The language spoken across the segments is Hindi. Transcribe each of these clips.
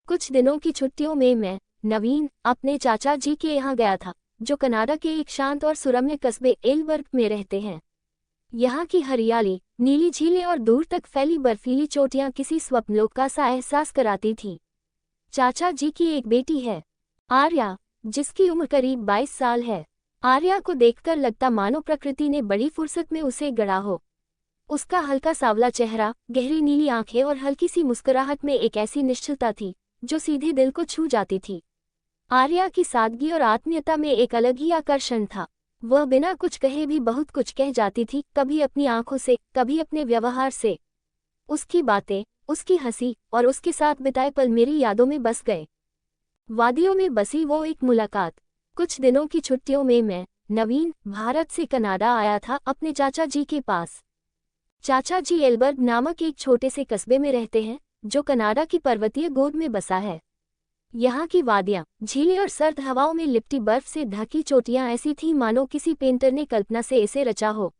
कुछ दिनों की छुट्टियों में मैं, नवीन, अपने चाचा जी के यहाँ गया था, जो कनाडा के एक शांत और सुरम्य कस्बे एलबर्ग में रहते हैं। यहाँ की हरियाली, नीली झीलें और दूर तक फैली बर्फीली चोटियाँ किसी स्वप्नलोक का सा एहसास कराती थी। चाचा जी की एक बेटी है, आर्या, जिसकी उम्र करीब 22 साल है। आर्या को देखकर लगता मानो प्रकृति ने बड़ी फुर्सत में उसे गढ़ा हो। उसका हल्का सांवला चेहरा, गहरी नीली आंखें और हल्की सी मुस्कुराहट में एक ऐसी निश्चलता थी जो सीधे दिल को छू जाती थी। आर्या की सादगी और आत्मीयता में एक अलग ही आकर्षण था। वह बिना कुछ कहे भी बहुत कुछ कह जाती थी, कभी अपनी आंखों से, कभी अपने व्यवहार से। उसकी बातें, उसकी हंसी और उसके साथ बिताए पल मेरी यादों में बस गए। वादियों में बसी वो एक मुलाकात। कुछ दिनों की छुट्टियों में मैं, नवीन, भारत से कनाडा आया था अपने चाचा जी के पास। चाचा जी एलबर्ग नामक एक छोटे से कस्बे में रहते हैं, जो कनाडा की पर्वतीय गोद में बसा है। यहाँ की वादियाँ, झीलें और सर्द हवाओं में लिपटी बर्फ से ढकी चोटियाँ ऐसी थीं मानो किसी पेंटर ने कल्पना से इसे रचा हो।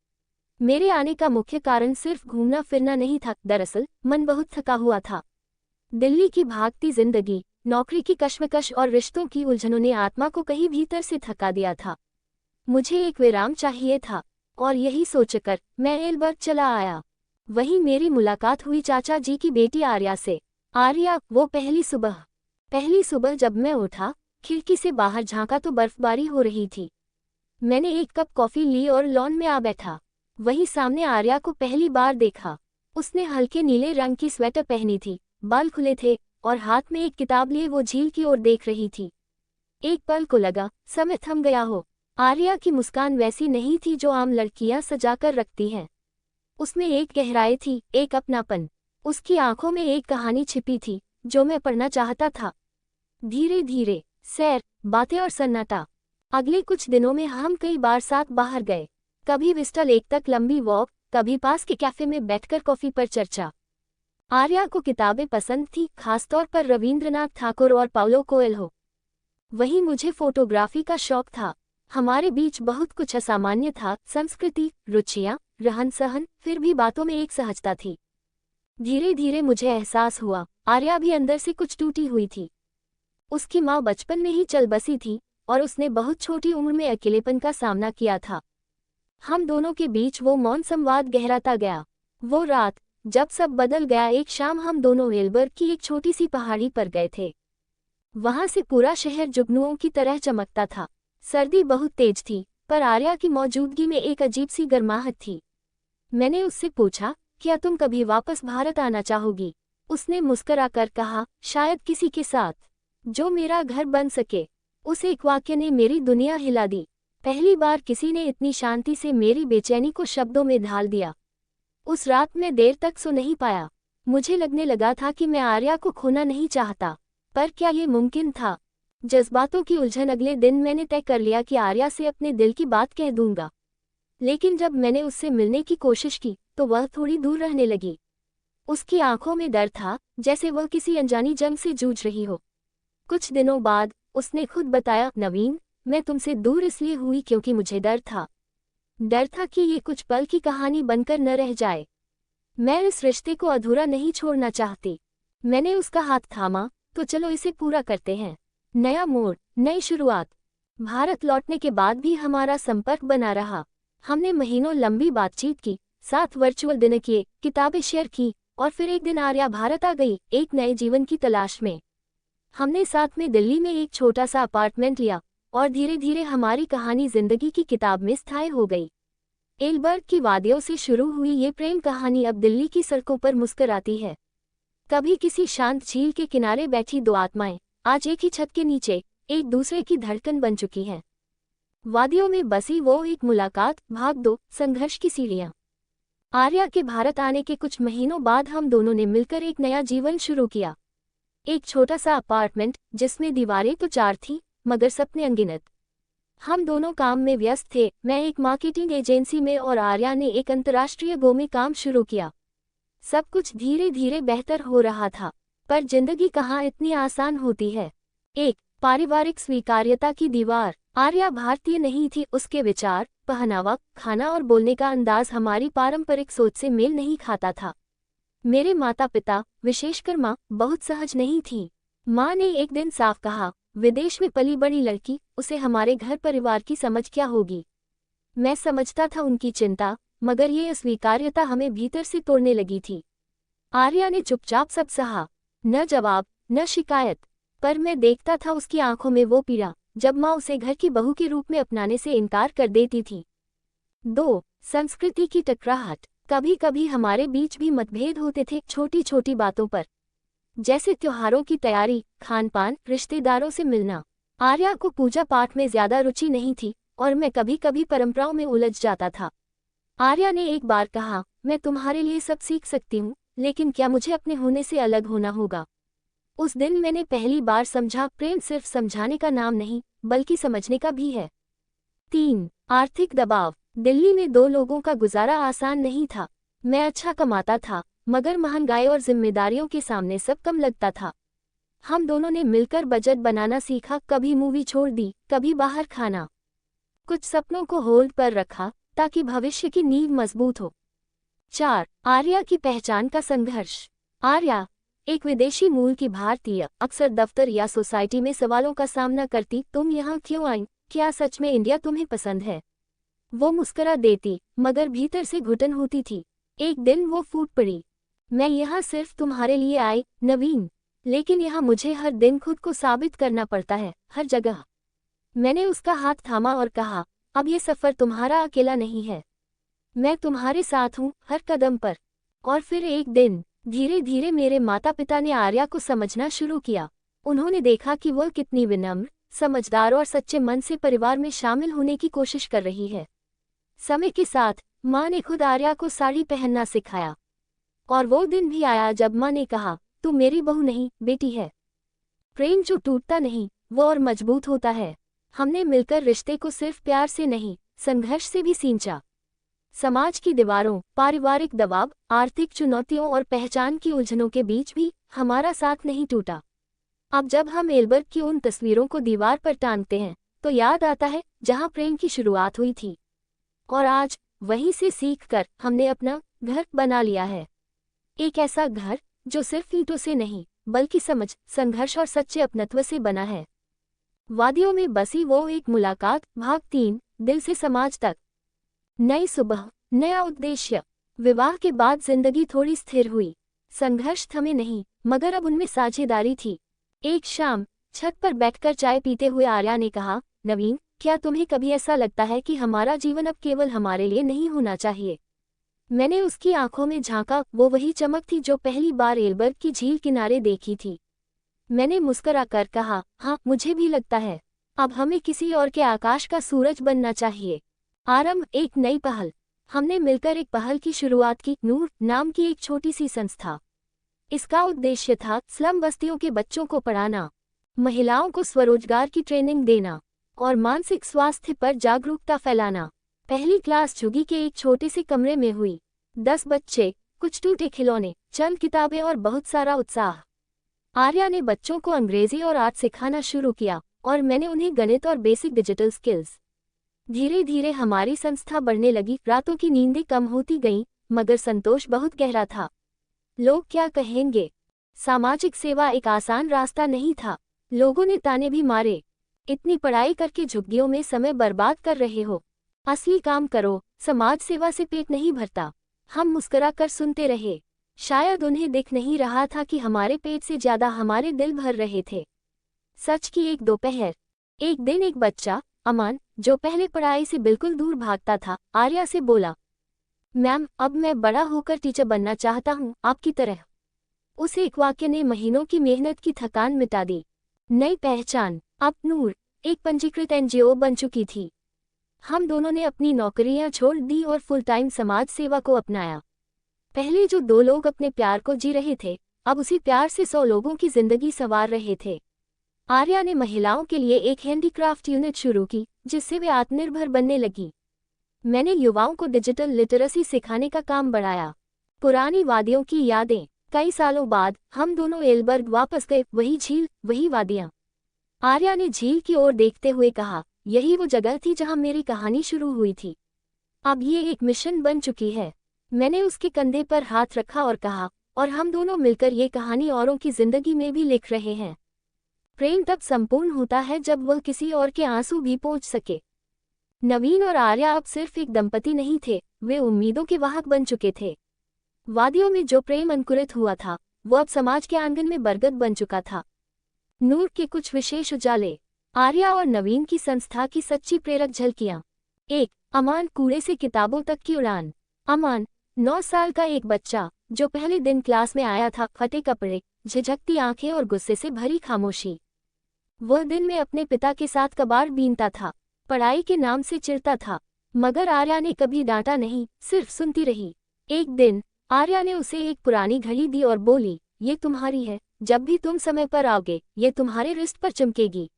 मेरे आने का मुख्य कारण सिर्फ घूमना फिरना नहीं था, दरअसल मन बहुत थका हुआ था। दिल्ली की भागती जिंदगी, नौकरी की कश्मकश और रिश्तों की उलझनों ने आत्मा को कहीं भीतर से थका दिया था। मुझे एक विराम चाहिए था, और यही सोचकर मैं एलबर्ग चला आया। वहीं मेरी मुलाकात हुई चाचा जी की बेटी आर्या से। आर्या, वो पहली सुबह जब मैं उठा, खिड़की से बाहर झांका तो बर्फबारी हो रही थी। मैंने एक कप कॉफी ली और लॉन में आ बैठा। वहीं सामने आर्या को पहली बार देखा। उसने हल्के नीले रंग की स्वेटर पहनी थी, बाल खुले थे और हाथ में एक किताब लिए वो झील की ओर देख रही थी। एक पल को लगा समय थम गया हो। आर्या की मुस्कान वैसी नहीं थी जो आम लड़कियां सजाकर रखती हैं। उसमें एक गहराई थी, एक अपनापन। उसकी आंखों में एक कहानी छिपी थी जो मैं पढ़ना चाहता था। धीरे धीरे सैर, बातें और सन्नाटा। अगले कुछ दिनों में हम कई बार साथ बाहर गए। कभी विस्टा लेक तक लंबी वॉक, कभी पास के कैफे में बैठकर कॉफी पर चर्चा। आर्या को किताबें पसंद थी, खासतौर पर रवींद्रनाथ ठाकुर और पाउलो कोएल्हो। वहीं मुझे फोटोग्राफी का शौक था। हमारे बीच बहुत कुछ असामान्य था, संस्कृति, रुचियां, रहन सहन, फिर भी बातों में एक सहजता थी। धीरे धीरे मुझे एहसास हुआ, आर्या भी अंदर से कुछ टूटी हुई थी। उसकी माँ बचपन में ही चल बसी थी और उसने बहुत छोटी उम्र में अकेलेपन का सामना किया था। हम दोनों के बीच वो मौन संवाद गहराता गया। वो रात, जब सब बदल गया, एक शाम हम दोनों एलबर्ग की एक छोटी सी पहाड़ी पर गए थे। वहां से पूरा शहर जुगनुओं की तरह चमकता था। सर्दी बहुत तेज थी, पर आर्या की मौजूदगी में एक अजीब सी गर्माहट थी। मैंने उससे पूछा, क्या तुम कभी वापस भारत आना चाहोगी? उसने मुस्कुराकर कहा, शायद किसी के साथ, जो मेरा घर बन सके। उस एक वाक्य ने मेरी दुनिया हिला दी। पहली बार किसी ने इतनी शांति से मेरी बेचैनी को शब्दों में ढाल दिया। उस रात मैं देर तक सो नहीं पाया। मुझे लगने लगा था कि मैं आर्या को खोना नहीं चाहता, पर क्या ये मुमकिन था? जज्बातों की उलझन। अगले दिन मैंने तय कर लिया कि आर्या से अपने दिल की बात कह दूंगा। लेकिन जब मैंने उससे मिलने की कोशिश की तो वह थोड़ी दूर रहने लगी। उसकी आंखों में डर था, जैसे वह किसी अनजानी जंग से जूझ रही हो। कुछ दिनों बाद उसने खुद बताया, नवीन, मैं तुमसे दूर इसलिए हुई क्योंकि मुझे डर था कि ये कुछ पल की कहानी बनकर न रह जाए। मैं इस रिश्ते को अधूरा नहीं छोड़ना चाहती। मैंने उसका हाथ थामा, तो चलो इसे पूरा करते हैं। नया मोड़, नई शुरुआत। भारत लौटने के बाद भी हमारा संपर्क बना रहा। हमने महीनों लंबी बातचीत की, साथ वर्चुअल डिनर किए, किताबें शेयर की, और फिर एक दिन आर्या भारत आ गई, एक नए जीवन की तलाश में। हमने साथ में दिल्ली में एक छोटा सा अपार्टमेंट लिया और धीरे धीरे हमारी कहानी जिंदगी की किताब में स्थायी हो गई। एलबर्ग की वादियों से शुरू हुई ये प्रेम कहानी अब दिल्ली की सड़कों पर मुस्कुराती है। कभी किसी शांत झील के किनारे बैठी दो आत्माएं आज एक ही छत के नीचे एक दूसरे की धड़कन बन चुकी हैं। वादियों में बसी वो एक मुलाकात, भाग दो, संघर्ष की सीढ़ियां। आर्या के भारत आने के कुछ महीनों बाद हम दोनों ने मिलकर एक नया जीवन शुरू किया। एक छोटा सा अपार्टमेंट जिसमें दीवारें तो 4 थीं, मगर सपने अनगिनत। हम दोनों काम में व्यस्त थे, मैं एक मार्केटिंग एजेंसी में और आर्या ने एक अंतर्राष्ट्रीय गो में काम शुरू किया। सब कुछ धीरे धीरे बेहतर हो रहा था, पर जिंदगी कहाँ इतनी आसान होती है। एक पारिवारिक स्वीकार्यता की दीवार। आर्या भारतीय नहीं थी, उसके विचार, पहनावा, खाना और बोलने का अंदाज हमारी पारंपरिक सोच से मेल नहीं खाता था। मेरे माता पिता, विशेषकर माँ, बहुत सहज नहीं थी। माँ ने एक दिन साफ कहा, विदेश में पली बड़ी लड़की, उसे हमारे घर परिवार की समझ क्या होगी। मैं समझता था उनकी चिंता, मगर ये अस्वीकार्यता हमें भीतर से तोड़ने लगी थी। आर्या ने चुपचाप सब सहा, न जवाब न शिकायत, पर मैं देखता था उसकी आंखों में वो पीड़ा, जब माँ उसे घर की बहू के रूप में अपनाने से इनकार कर देती थी। 2. संस्कृति की टकराहट। कभी कभी हमारे बीच भी मतभेद होते थे, छोटी छोटी बातों पर, जैसे त्योहारों की तैयारी, खान पान, रिश्तेदारों से मिलना। आर्या को पूजा पाठ में ज्यादा रुचि नहीं थी और मैं कभी कभी परंपराओं में उलझ जाता था। आर्या ने एक बार कहा, मैं तुम्हारे लिए सब सीख सकती हूँ, लेकिन क्या मुझे अपने होने से अलग होना होगा। उस दिन मैंने पहली बार समझा, प्रेम सिर्फ समझाने का नाम नहीं, बल्कि समझने का भी है। 3. आर्थिक दबाव। दिल्ली में 2 लोगों का गुजारा आसान नहीं था। मैं अच्छा कमाता था, मगर महंगाई और जिम्मेदारियों के सामने सब कम लगता था। हम दोनों ने मिलकर बजट बनाना सीखा, कभी मूवी छोड़ दी, कभी बाहर खाना। कुछ सपनों को होल्ड पर रखा ताकि भविष्य की नींव मजबूत हो। 4. आर्या की पहचान का संघर्ष। आर्या, एक विदेशी मूल की भारतीय, अक्सर दफ्तर या सोसाइटी में सवालों का सामना करती, तुम यहाँ क्यों आई, क्या सच में इंडिया तुम्हें पसंद है। वो मुस्कुरा देती, मगर भीतर से घुटन होती थी। एक दिन वो फूट पड़ी, मैं यहाँ सिर्फ तुम्हारे लिए आई, नवीन, लेकिन यहाँ मुझे हर दिन खुद को साबित करना पड़ता है, हर जगह। मैंने उसका हाथ थामा और कहा, अब ये सफ़र तुम्हारा अकेला नहीं है, मैं तुम्हारे साथ हूँ, हर कदम पर। और फिर एक दिन, धीरे धीरे मेरे माता पिता ने आर्या को समझना शुरू किया। उन्होंने देखा कि वह कितनी विनम्र, समझदार और सच्चे मन से परिवार में शामिल होने की कोशिश कर रही है। समय के साथ माँ ने खुद आर्या को साड़ी पहनना सिखाया, और वो दिन भी आया जब माँ ने कहा, तू मेरी बहू नहीं, बेटी है। प्रेम जो टूटता नहीं, वो और मजबूत होता है। हमने मिलकर रिश्ते को सिर्फ प्यार से नहीं, संघर्ष से भी सींचा। समाज की दीवारों, पारिवारिक दबाव, आर्थिक चुनौतियों और पहचान की उलझनों के बीच भी हमारा साथ नहीं टूटा। अब जब हम एल्बर्ट की उन तस्वीरों को दीवार पर टांगते हैं, तो याद आता है जहां प्रेम की शुरुआत हुई थी। और आज वहीं से सीखकर हमने अपना घर बना लिया है। एक ऐसा घर जो सिर्फ ईंटों से नहीं, बल्कि समझ, संघर्ष और सच्चे अपनत्व से बना है। वादियों में बसी वो एक मुलाकात, भाग 3, दिल से समाज तक। नई सुबह, नया उद्देश्य। विवाह के बाद जिंदगी थोड़ी स्थिर हुई। संघर्ष थमे नहीं, मगर अब उनमें साझेदारी थी। एक शाम छत पर बैठकर चाय पीते हुए आर्या ने कहा, नवीन, क्या तुम्हें कभी ऐसा लगता है कि हमारा जीवन अब केवल हमारे लिए नहीं होना चाहिए। मैंने उसकी आंखों में झांका, वो वही चमक थी जो पहली बार एल्बर्ट की झील किनारे देखी थी। मैंने मुस्कुराकर कहा, हाँ, मुझे भी लगता है। अब हमें किसी और के आकाश का सूरज बनना चाहिए। आरंभ, एक नई पहल। हमने मिलकर एक पहल की शुरुआत की, नूर नाम की एक छोटी सी संस्था। इसका उद्देश्य था स्लम बस्तियों के बच्चों को पढ़ाना, महिलाओं को स्वरोजगार की ट्रेनिंग देना और मानसिक स्वास्थ्य पर जागरूकता फैलाना। पहली क्लास झुग्गी के एक छोटे से कमरे में हुई। 10 बच्चे, कुछ टूटे खिलौने, चंद किताबें और बहुत सारा उत्साह। आर्या ने बच्चों को अंग्रेजी और आर्ट सिखाना शुरू किया और मैंने उन्हें गणित और बेसिक डिजिटल स्किल्स। धीरे धीरे हमारी संस्था बढ़ने लगी। रातों की नींदें कम होती गईं, मगर संतोष बहुत गहरा था। लोग क्या कहेंगे? सामाजिक सेवा एक आसान रास्ता नहीं था। लोगों ने ताने भी मारे, इतनी पढ़ाई करके झुग्गियों में समय बर्बाद कर रहे हो, असली काम करो, समाज सेवा से पेट नहीं भरता। हम मुस्कुरा कर सुनते रहे। शायद उन्हें दिख नहीं रहा था कि हमारे पेट से ज्यादा हमारे दिल भर रहे थे। सच की एक दोपहर, एक दिन एक बच्चा, अमन, जो पहले पढ़ाई से बिल्कुल दूर भागता था, आर्या से बोला, मैम, अब मैं बड़ा होकर टीचर बनना चाहता हूँ, आपकी तरह। उस एक वाक्य ने महीनों की मेहनत की थकान मिटा दी। नई पहचान। अब नूर एक पंजीकृत एनजीओ बन चुकी थी। हम दोनों ने अपनी नौकरियां छोड़ दी और फुल टाइम समाज सेवा को अपनाया। पहले जो 2 लोग अपने प्यार को जी रहे थे, अब उसी प्यार से 100 लोगों की जिंदगी संवार रहे थे। आर्या ने महिलाओं के लिए एक हैंडीक्राफ्ट यूनिट शुरू की, जिससे वे आत्मनिर्भर बनने लगी। मैंने युवाओं को डिजिटल लिटरेसी सिखाने का काम बढ़ाया। पुरानी वादियों की यादें। कई सालों बाद हम दोनों एल्बर्ग वापस गए, वही झील, वही वादियां। आर्या ने झील की ओर देखते हुए कहा, यही वो जगह थी जहां मेरी कहानी शुरू हुई थी। अब ये एक मिशन बन चुकी है। मैंने उसके कंधे पर हाथ रखा और कहा, और हम दोनों मिलकर ये कहानी औरों की जिंदगी में भी लिख रहे हैं। प्रेम तब संपूर्ण होता है जब वह किसी और के आंसू भी पोंछ सके। नवीन और आर्या अब सिर्फ एक दंपति नहीं थे, वे उम्मीदों के वाहक बन चुके थे। वादियों में जो प्रेम अंकुरित हुआ था, वो अब समाज के आंगन में बरगद बन चुका था। नूर के कुछ विशेष उजाले। आर्या और नवीन की संस्था की सच्ची प्रेरक झलकियां। 1. अमान, कूड़े से किताबों तक की उड़ान। अमान, 9 साल का एक बच्चा, जो पहले दिन क्लास में आया था, फटे कपड़े, झिझकती आंखें और गुस्से से भरी खामोशी। वह दिन में अपने पिता के साथ कबाड़ बीनता था, पढ़ाई के नाम से चिढ़ता था, मगर आर्या ने कभी डांटा नहीं, सिर्फ सुनती रही। एक दिन आर्या ने उसे एक पुरानी घड़ी दी और बोली, ये तुम्हारी है, जब भी तुम समय पर आओगे ये तुम्हारे रिस्ट पर चमकेगी।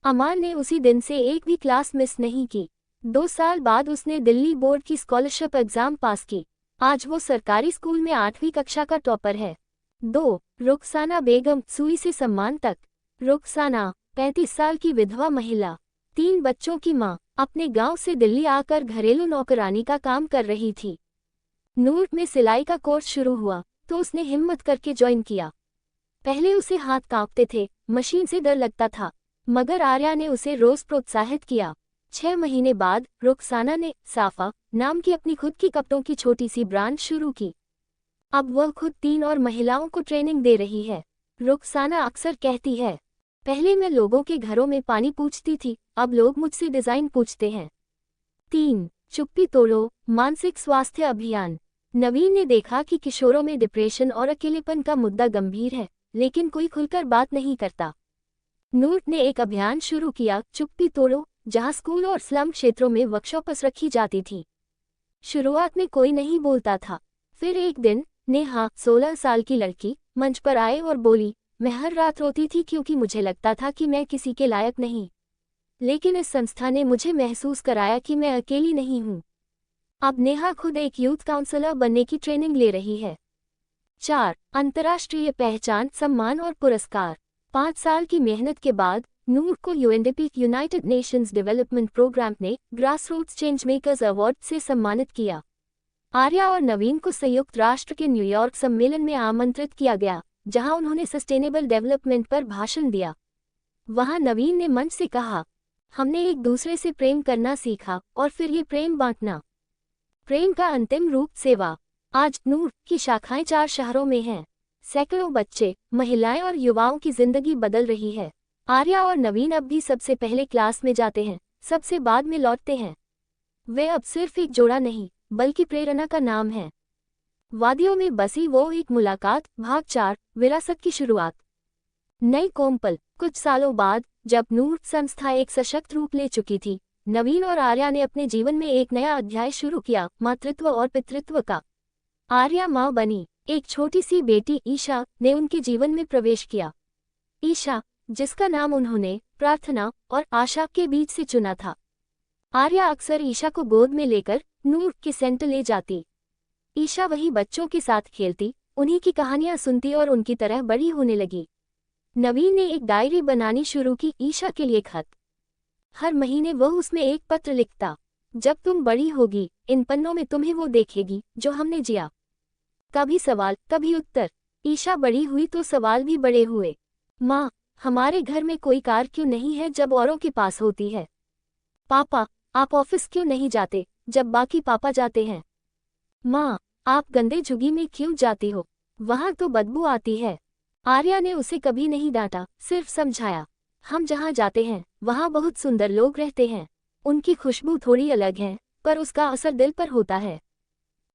अमान ने उसी दिन से एक भी क्लास मिस नहीं की। 2 साल बाद उसने दिल्ली बोर्ड की स्कॉलरशिप एग्जाम पास की। आज वो सरकारी स्कूल में 8वीं कक्षा का टॉपर है। 2. रुखसाना बेगम, सुई से सम्मान तक। रुखसाना 35 साल की विधवा महिला, 3 बच्चों की मां, अपने गांव से दिल्ली आकर घरेलू नौकरानी का काम कर रही थी। नूर में सिलाई का कोर्स शुरू हुआ तो उसने हिम्मत करके ज्वाइन किया। पहले उसे हाथ कांपते थे, मशीन से डर लगता था, मगर आर्या ने उसे रोज प्रोत्साहित किया। 6 महीने बाद रुखसाना ने साफा नाम की अपनी खुद की कपड़ों की छोटी सी ब्रांड शुरू की। अब वह खुद 3 और महिलाओं को ट्रेनिंग दे रही है। रुखसाना अक्सर कहती है, पहले मैं लोगों के घरों में पानी पूछती थी, अब लोग मुझसे डिजाइन पूछते हैं। 3. चुप्पी तोड़ो, मानसिक स्वास्थ्य अभियान। नवीन ने देखा कि किशोरों में डिप्रेशन और अकेलेपन का मुद्दा गंभीर है, लेकिन कोई खुलकर बात नहीं करता। नूर ने एक अभियान शुरू किया, चुप्पी तोड़ो, जहां स्कूल और स्लम क्षेत्रों में वर्कशॉप्स रखी जाती थी। शुरुआत में कोई नहीं बोलता था, फिर एक दिन नेहा, 16 साल की लड़की, मंच पर आए और बोली, मैं हर रात रोती थी क्योंकि मुझे लगता था कि मैं किसी के लायक नहीं, लेकिन इस संस्था ने मुझे महसूस कराया कि मैं अकेली नहीं हूँ। अब नेहा खुद एक यूथ काउंसलर बनने की ट्रेनिंग ले रही है। 4. अंतर्राष्ट्रीय पहचान, सम्मान और पुरस्कार। 5 साल की मेहनत के बाद नूर को UNDP United Nations Development Programme ने ग्रासरूट्स चेंज मेकर्स अवार्ड से सम्मानित किया। आर्या और नवीन को संयुक्त राष्ट्र के न्यूयॉर्क सम्मेलन में आमंत्रित किया गया, जहां उन्होंने सस्टेनेबल डेवलपमेंट पर भाषण दिया। वहां नवीन ने मंच से कहा, हमने एक दूसरे से प्रेम करना सीखा और फिर ये प्रेम बांटना। प्रेम का अंतिम रूप सेवा। आज नूर की शाखाएं 4 शहरों में हैं। सैकड़ों बच्चे, महिलाएं और युवाओं की जिंदगी बदल रही है। आर्या और नवीन अब भी सबसे पहले क्लास में जाते हैं, सबसे बाद में लौटते हैं। वे अब सिर्फ एक जोड़ा नहीं, बल्कि प्रेरणा का नाम है। वादियों में बसी वो एक मुलाकात, भाग 4, विरासत की शुरुआत। नई कोमपल। कुछ सालों बाद जब नूर संस्था एक सशक्त रूप ले चुकी थी, नवीन और आर्या ने अपने जीवन में एक नया अध्याय शुरू किया, मातृत्व और पितृत्व का। आर्या मां बनी। एक छोटी सी बेटी ईशा ने उनके जीवन में प्रवेश किया। ईशा, जिसका नाम उन्होंने प्रार्थना और आशा के बीच से चुना था। आर्या अक्सर ईशा को गोद में लेकर नूर के सेंटर ले जाती। ईशा वही बच्चों के साथ खेलती, उन्हीं की कहानियां सुनती और उनकी तरह बड़ी होने लगी। नवीन ने एक डायरी बनानी शुरू की, ईशा के लिए खत। हर महीने वह उसमें एक पत्र लिखता, जब तुम बड़ी होगी, इन पन्नों में तुम्हें वो देखेगी जो हमने जिया। कभी सवाल, कभी उत्तर। ईशा बड़ी हुई तो सवाल भी बड़े हुए। माँ, हमारे घर में कोई कार क्यों नहीं है जब औरों के पास होती है? पापा, आप ऑफिस क्यों नहीं जाते जब बाकी पापा जाते हैं? माँ, आप गंदे झुग्गी में क्यों जाती हो? वहाँ तो बदबू आती है। आर्या ने उसे कभी नहीं डांटा, सिर्फ समझाया, हम जहाँ जाते हैं वहाँ बहुत सुंदर लोग रहते हैं, उनकी खुशबू थोड़ी अलग है, पर उसका असर दिल पर होता है।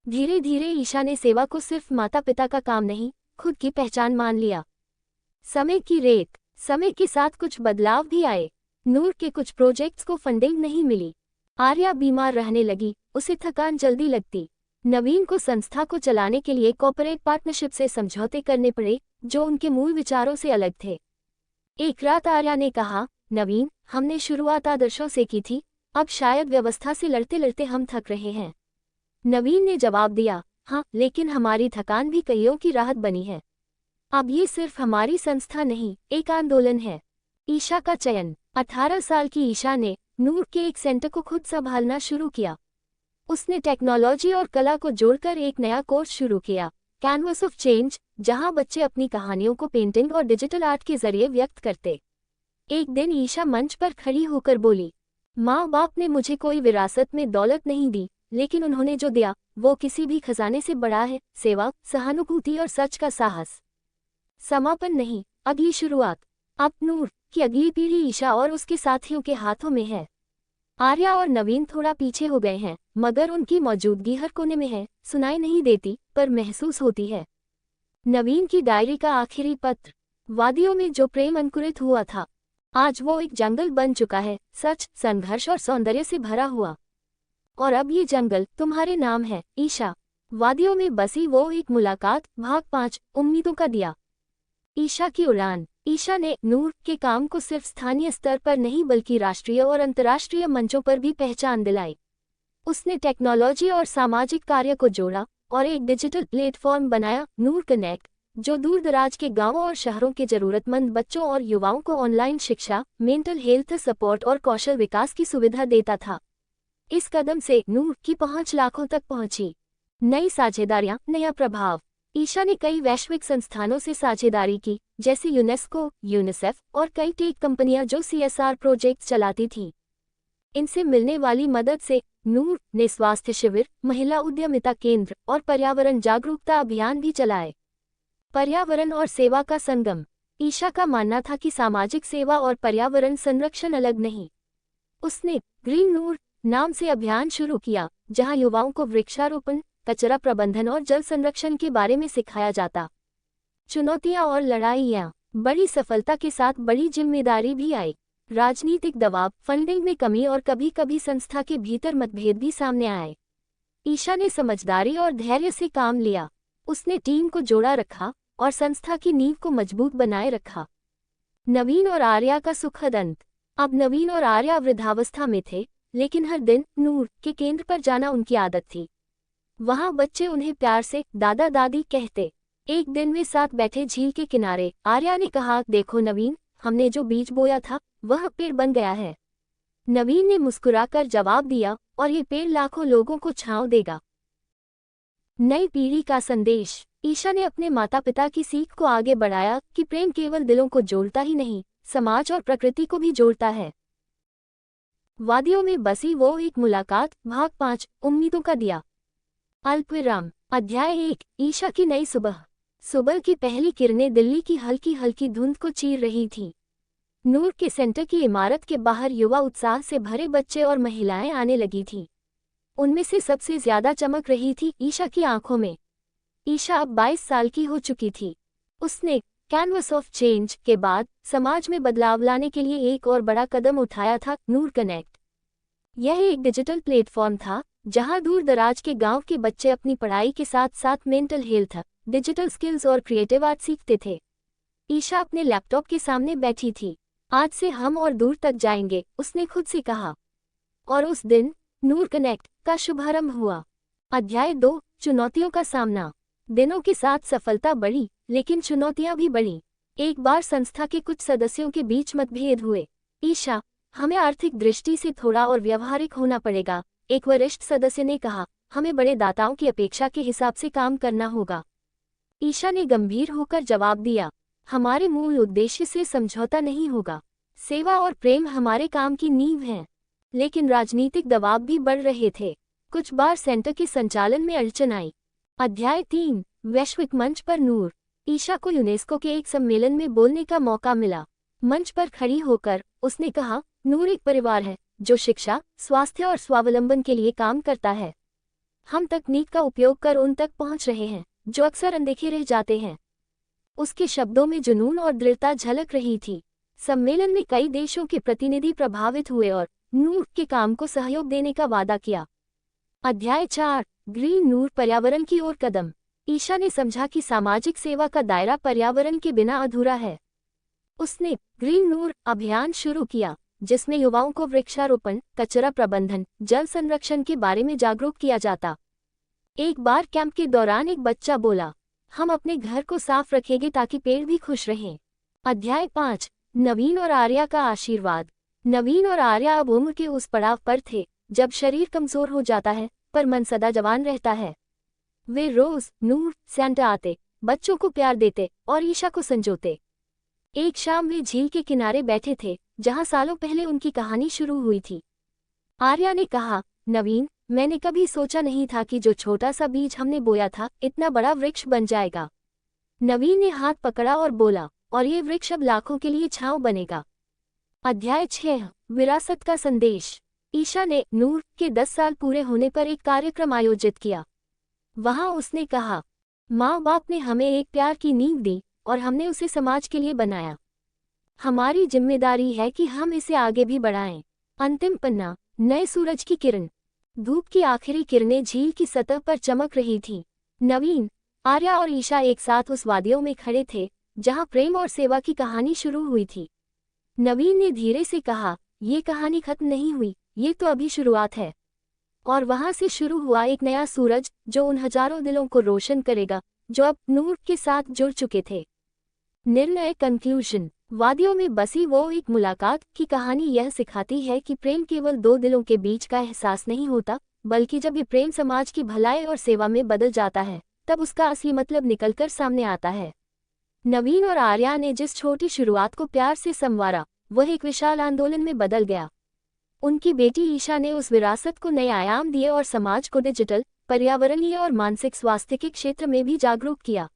धीरे धीरे ईशा ने सेवा को सिर्फ माता पिता का काम नहीं, खुद की पहचान मान लिया। समय की रेत। समय के साथ कुछ बदलाव भी आए। नूर के कुछ प्रोजेक्ट्स को फंडिंग नहीं मिली। आर्या बीमार रहने लगी, उसे थकान जल्दी लगती। नवीन को संस्था को चलाने के लिए कॉर्पोरेट पार्टनरशिप से समझौते करने पड़े, जो उनके मूल विचारों से अलग थे। एक रात आर्या ने कहा, नवीन, हमने शुरुआत आदर्शों से की थी, अब शायद व्यवस्था से लड़ते लड़ते हम थक रहे हैं। नवीन ने जवाब दिया, हाँ, लेकिन हमारी थकान भी कईयों की राहत बनी है। अब ये सिर्फ हमारी संस्था नहीं, एक आंदोलन है। ईशा का चयन। 18 साल की ईशा ने नूर के एक सेंटर को खुद संभालना शुरू किया। उसने टेक्नोलॉजी और कला को जोड़कर एक नया कोर्स शुरू किया, कैनवस ऑफ चेंज, जहां बच्चे अपनी कहानियों को पेंटिंग और डिजिटल आर्ट के जरिए व्यक्त करते। एक दिन ईशा मंच पर खड़ी होकर बोली, माँ बाप ने मुझे कोई विरासत में दौलत नहीं दी, लेकिन उन्होंने जो दिया वो किसी भी खजाने से बड़ा है, सेवा, सहानुभूति और सच का साहस। समापन नहीं, अगली शुरुआत। अब नूर की अगली पीढ़ी ईशा और उसके साथियों के हाथों में है। आर्या और नवीन थोड़ा पीछे हो गए हैं, मगर उनकी मौजूदगी हर कोने में है, सुनाई नहीं देती पर महसूस होती है। नवीन की डायरी का आखिरी पत्र। वादियों में जो प्रेम अंकुरित हुआ था, आज वो एक जंगल बन चुका है, सच, संघर्ष और सौंदर्य से भरा हुआ। और अब ये जंगल तुम्हारे नाम है, ईशा। वादियों में बसी वो एक मुलाकात, भाग 5, उम्मीदों का दिया। ईशा की उड़ान। ईशा ने नूर के काम को सिर्फ स्थानीय स्तर पर नहीं बल्कि राष्ट्रीय और अंतर्राष्ट्रीय मंचों पर भी पहचान दिलाई। उसने टेक्नोलॉजी और सामाजिक कार्य को जोड़ा और एक डिजिटल प्लेटफॉर्म बनाया, नूर कनेक्ट, जो दूर दराज के गांवों और शहरों के जरूरतमंद बच्चों और युवाओं को ऑनलाइन शिक्षा, मेंटल हेल्थ सपोर्ट और कौशल विकास की सुविधा देता था। इस कदम से नूर की पहुंच लाखों तक पहुंची। नई साझेदारियां, नया प्रभाव। ईशा ने कई वैश्विक संस्थानों से साझेदारी की, जैसे यूनेस्को, यूनिसेफ और कई टेक कंपनियां जो CSR प्रोजेक्ट्स चलाती थीं। इनसे मिलने वाली मदद से नूर ने स्वास्थ्य शिविर, महिला उद्यमिता केंद्र और पर्यावरण जागरूकता अभियान भी चलाए। पर्यावरण और सेवा का संगम। ईशा का मानना था कि सामाजिक सेवा और पर्यावरण संरक्षण अलग नहीं। उसने ग्रीन नूर नाम से अभियान शुरू किया, जहां युवाओं को वृक्षारोपण, कचरा प्रबंधन और जल संरक्षण के बारे में सिखाया जाता। चुनौतियां और लड़ाइयां। बड़ी सफलता के साथ बड़ी जिम्मेदारी भी आई। राजनीतिक दबाव, फंडिंग में कमी और कभी कभी संस्था के भीतर मतभेद भी सामने आए। ईशा ने समझदारी और धैर्य से काम लिया। उसने टीम को जोड़ा रखा और संस्था की नींव को मजबूत बनाए रखा। नवीन और आर्या का सुखद अंत। अब नवीन और आर्या वृद्धावस्था में थे, लेकिन हर दिन नूर के केंद्र पर जाना उनकी आदत थी। वहां बच्चे उन्हें प्यार से दादा दादी कहते। एक दिन वे साथ बैठे झील के किनारे। आर्या ने कहा, देखो नवीन, हमने जो बीज बोया था वह पेड़ बन गया है। नवीन ने मुस्कुराकर जवाब दिया, और ये पेड़ लाखों लोगों को छांव देगा। नई पीढ़ी का संदेश। ईशा ने अपने माता पिता की सीख को आगे बढ़ाया कि प्रेम केवल दिलों को जोड़ता ही नहीं, समाज और प्रकृति को भी जोड़ता है। वादियों में बसी वो एक मुलाकात, भाग 5, उम्मीदों का दिया। अल्पविराम। अध्याय 1, ईशा की नई सुबह। सुबह की पहली किरणें दिल्ली की हल्की हल्की धुंध को चीर रही थीं। नूर के सेंटर की इमारत के बाहर युवा उत्साह से भरे बच्चे और महिलाएं आने लगी थीं। उनमें से सबसे ज्यादा चमक रही थी ईशा की आंखों में। ईशा अब 22 साल की हो चुकी थी। उसने कैनवस ऑफ चेंज के बाद समाज में बदलाव लाने के लिए एक और बड़ा कदम उठाया था, नूर कनेक्ट। यह एक डिजिटल प्लेटफॉर्म था जहां दूर दराज के गांव के बच्चे अपनी पढ़ाई के साथ साथ मेंटल हेल्थ, डिजिटल स्किल्स और क्रिएटिव आर्ट सीखते थे। ईशा अपने लैपटॉप के सामने बैठी थी। आज से हम और दूर तक जाएंगे, उसने खुद से कहा। और उस दिन नूर कनेक्ट का शुभारंभ हुआ। अध्याय 2, चुनौतियों का सामना। दिनों के साथ सफलता बढ़ी, लेकिन चुनौतियां भी बढ़ी। एक बार संस्था के कुछ सदस्यों के बीच मतभेद हुए। ईशा, हमें आर्थिक दृष्टि से थोड़ा और व्यावहारिक होना पड़ेगा, एक वरिष्ठ सदस्य ने कहा। हमें बड़े दाताओं की अपेक्षा के हिसाब से काम करना होगा। ईशा ने गंभीर होकर जवाब दिया, हमारे मूल उद्देश्य से समझौता नहीं होगा। सेवा और प्रेम हमारे काम की नींव हैं। लेकिन राजनीतिक दबाव भी बढ़ रहे थे। कुछ बार सेंटर के संचालन में अड़चन आई। अध्याय 3, वैश्विक मंच पर नूर। ईशा को यूनेस्को के एक सम्मेलन में बोलने का मौका मिला। मंच पर खड़ी होकर उसने कहा, नूर एक परिवार है जो शिक्षा, स्वास्थ्य और स्वावलंबन के लिए काम करता है। हम तकनीक का उपयोग कर उन तक पहुंच रहे हैं जो अक्सर अनदेखे रह जाते हैं। उसके शब्दों में जुनून और दृढ़ता झलक रही थी। सम्मेलन में कई देशों के प्रतिनिधि प्रभावित हुए और नूर के काम को सहयोग देने का वादा किया। अध्याय 4, ग्रीन नूर, पर्यावरण की ओर कदम। ईशा ने समझा कि सामाजिक सेवा का दायरा पर्यावरण के बिना अधूरा है। उसने ग्रीन नूर अभियान शुरू किया, जिसमें युवाओं को वृक्षारोपण, कचरा प्रबंधन, जल संरक्षण के बारे में जागरूक किया जाता। एक बार कैंप के दौरान एक बच्चा बोला, हम अपने घर को साफ रखेंगे ताकि पेड़ भी खुश रहें। अध्याय 5, नवीन और आर्या का आशीर्वाद। नवीन और आर्या अब उम्र के उस पड़ाव पर थे जब शरीर कमजोर हो जाता है पर मन सदा जवान रहता है। वे रोज नूर सेंटर आते, बच्चों को प्यार देते और ईशा को संजोते। एक शाम वे झील के किनारे बैठे थे, जहां सालों पहले उनकी कहानी शुरू हुई थी। आर्या ने कहा, नवीन, मैंने कभी सोचा नहीं था कि जो छोटा सा बीज हमने बोया था इतना बड़ा वृक्ष बन जाएगा। नवीन ने हाथ पकड़ा और बोला, और ये वृक्ष अब लाखों के लिए छांव बनेगा। अध्याय 6, विरासत का संदेश। ईशा ने नूर के 10 साल पूरे होने पर एक कार्यक्रम आयोजित किया। वहां उसने कहा, माँ बाप ने हमें एक प्यार की नींव दी और हमने उसे समाज के लिए बनाया। हमारी जिम्मेदारी है कि हम इसे आगे भी बढ़ाएं। अंतिम पन्ना। नए सूरज की किरण। धूप की आखिरी किरणें झील की सतह पर चमक रही थीं। नवीन, आर्या और ईशा एक साथ उस वादियों में खड़े थे जहां प्रेम और सेवा की कहानी शुरू हुई थी। नवीन ने धीरे से कहा, ये कहानी खत्म नहीं हुई, ये तो अभी शुरुआत है। और वहां से शुरू हुआ एक नया सूरज जो उन हजारों दिलों को रोशन करेगा जो अब नूर के साथ जुड़ चुके थे। निर्णय। कंक्लूजन। वादियों में बसी वो एक मुलाकात की कहानी यह सिखाती है कि प्रेम केवल दो दिलों के बीच का एहसास नहीं होता, बल्कि जब ये प्रेम समाज की भलाई और सेवा में बदल जाता है तब उसका असली मतलब निकलकर सामने आता है। नवीन और आर्या ने जिस छोटी शुरुआत को प्यार से संवारा, वह एक विशाल आंदोलन में बदल गया। उनकी बेटी ईशा ने उस विरासत को नए आयाम दिए और समाज को डिजिटल, पर्यावरणीय और मानसिक स्वास्थ्य के क्षेत्र में भी जागरूक किया।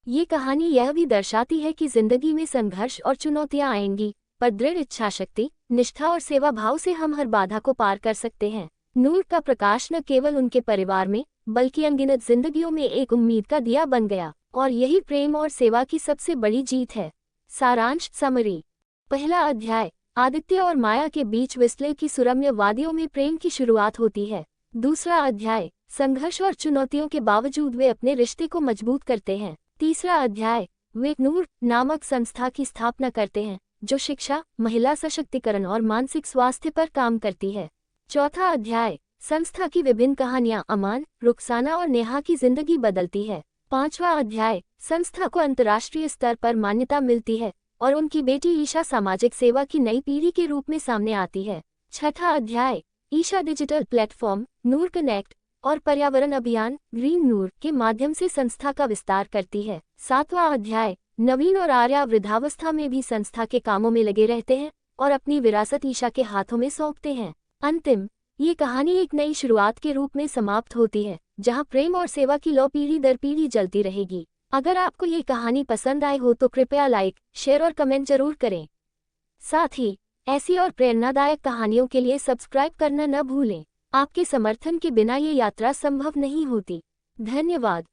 ये कहानी यह भी दर्शाती है कि जिंदगी में संघर्ष और चुनौतियां आएंगी, पर दृढ़ इच्छाशक्ति, निष्ठा और सेवा भाव से हम हर बाधा को पार कर सकते हैं। नूर का प्रकाश न केवल उनके परिवार में, बल्कि अनगिनत जिंदगियों में एक उम्मीद का दिया बन गया, और यही प्रेम और सेवा की सबसे बड़ी जीत है। सारांश। समरी। पहला अध्याय। आदित्य और माया के बीच विस्ले की सुरम्य वादियों में प्रेम की शुरुआत होती है। दूसरा अध्याय। संघर्ष और चुनौतियों के बावजूद वे अपने रिश्ते को मजबूत करते हैं। तीसरा अध्याय। वे नूर नामक संस्था की स्थापना करते हैं जो शिक्षा, महिला सशक्तिकरण और मानसिक स्वास्थ्य पर काम करती है। चौथा अध्याय। संस्था की विभिन्न कहानियां अमान, रुखसाना और नेहा की जिंदगी बदलती है। पांचवा अध्याय। संस्था को अंतर्राष्ट्रीय स्तर पर मान्यता मिलती है और उनकी बेटी ईशा सामाजिक सेवा की नई पीढ़ी के रूप में सामने आती है। छठा अध्याय। ईशा डिजिटल प्लेटफॉर्म नूर कनेक्ट और पर्यावरण अभियान ग्रीन नूर के माध्यम से संस्था का विस्तार करती है। सातवां अध्याय। नवीन और आर्या वृद्धावस्था में भी संस्था के कामों में लगे रहते हैं और अपनी विरासत ईशा के हाथों में सौंपते हैं। अंतिम। ये कहानी एक नई शुरुआत के रूप में समाप्त होती है, जहां प्रेम और सेवा की लौ पीढ़ी दर पीढ़ी जलती रहेगी। अगर आपको ये कहानी पसंद आई हो तो कृपया लाइक, शेयर और कमेंट जरूर करें। साथ ही ऐसी और प्रेरणादायक कहानियों के लिए सब्सक्राइब करना न भूलें। आपके समर्थन के बिना ये यात्रा संभव नहीं होती। धन्यवाद।